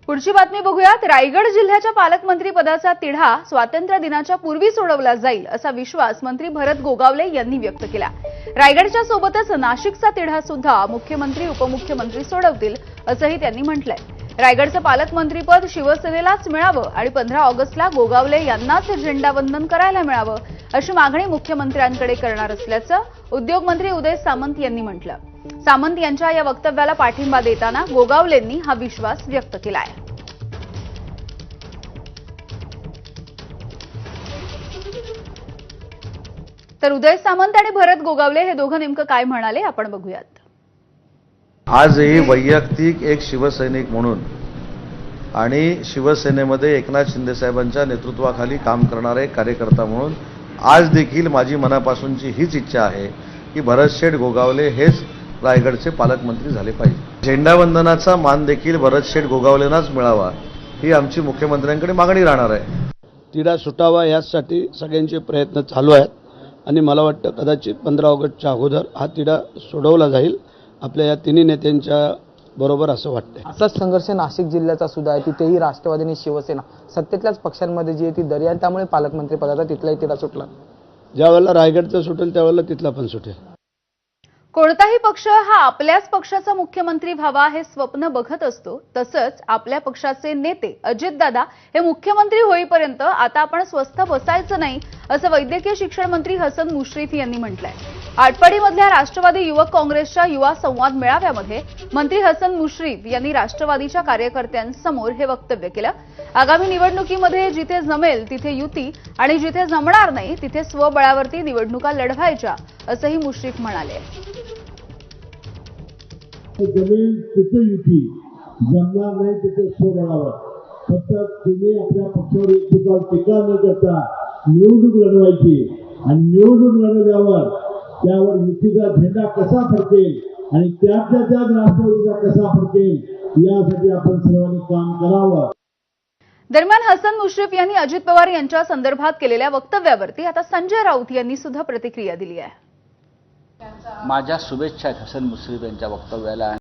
पुढची बातमी बघूयात। रायगड जिल्ह्याच्या पालकमंत्री पदाचा तिढा स्वातंत्र्य दिनाच्या पूर्वी सोडवला जाईल असा विश्वास मंत्री भरत गोगावले यांनी व्यक्त केला। रायगडच्या सोबतच नाशिकचा तिढा सुद्धा मुख्यमंत्री उपमुख्यमंत्री सोडवतील असंही त्यांनी म्हटलंय। रायगडचं पालकमंत्रीपद शिवसेनेलाच मिळावं आणि 15 ऑगस्टला गोगावले यांनाच झेंडावंदन करायला मिळावं अशी मागणी मुख्यमंत्र्यांकडे करणार असल्याचं उद्योगमंत्री उदय सामंत यांनी म्हटलं। सामंत यांच्या या वक्तव्याला पाठिंबा देताना गोगावलेंनी हा विश्वास व्यक्त केला आहे। तर उदय सामंत आणि भरत गोगावले हे दोघं नेमकं काय म्हणाले आपण बघूयात। आजही वैयक्तिक एक शिवसैनिक म्हणून आणि शिवसेनेमध्ये एकनाथ शिंदे साहेबांच्या नेतृत्वाखाली काम करणारे कार्यकर्ता म्हणून आज देखील माझी मनापासूनची हीच इच्छा आहे की भरतशेठ गोगावले हेच रायगडचे पालकमंत्री झाले पाहिजे। झेंडावंदनाचा मान देखील भरतशेठ गोगावलेंनाच मिळावा ही आमची मुख्यमंत्र्यांकडे मागणी राहणार आहे। तिढा सुटावा यासाठी सगळ्यांचे प्रयत्न चालू आहेत आणि मला वाटतं कदाचित 15 ऑगस्टच्या अगोदर हा तिढा सोडवला जाईल आपल्या या तिन्ही नेत्यांच्या बरोबर असं वाटतंय। असाच संघर्ष नाशिक जिल्ह्याचा सुद्धा आहे। तिथेही राष्ट्रवादी आणि शिवसेना सत्तेतल्याच पक्षांमध्ये जी आहे ती दरी आहे, त्यामुळे पालकमंत्री पदाचा तिथलाही तिढा सुटला। ज्यावेळेला रायगडचं सुटेल त्यावेळेला तिथला पण सुटेल। कोणताही पक्ष हा आपल्याच पक्षाचा मुख्यमंत्री व्हावा हे स्वप्न बघत असतो, तसंच आपल्या पक्षाचे नेते अजितदादा हे मुख्यमंत्री होईपर्यंत आता आपण स्वस्थ बसायचं नाही असं वैद्यकीय शिक्षण मंत्री हसन मुश्रीफ यांनी म्हटलंय। आटपाडीमधल्या राष्ट्रवादी युवक काँग्रेसच्या युवा संवाद मेळाव्यामध्ये मंत्री हसन मुश्रीफ यांनी राष्ट्रवादीच्या कार्यकर्त्यांसमोर हे वक्तव्य केलं। आगामी निवडणुकीमध्ये जिथे जमेल तिथे युती आणि जिथे जमणार नाही तिथे स्वबळावरती निवडणुका लढवायच्या असंही मुश्रीफ म्हणाले। जमीन तिथे युती जमणार नाही तिथे स्वबळावर फक्त तिने आपल्या पक्षावर एकमेकावर टीका न करता निवडणूक लढवायची आणि निवडणूक लढवल्यावर त्यावर युतीचा झेंडा कसा फडकेल आणि त्यातल्या त्यात राष्ट्रवादीचा कसा फडकेल यासाठी आपण सर्वांनी काम करावं। दरम्यान हसन मुश्रीफ यांनी अजित पवार यांच्या संदर्भात केलेल्या वक्तव्यावरती आता संजय राऊत यांनी सुद्धा प्रतिक्रिया दिली आहे। माझ्या शुभेच्छा हसन मुश्रीफ यांच्या वक्तव्याला।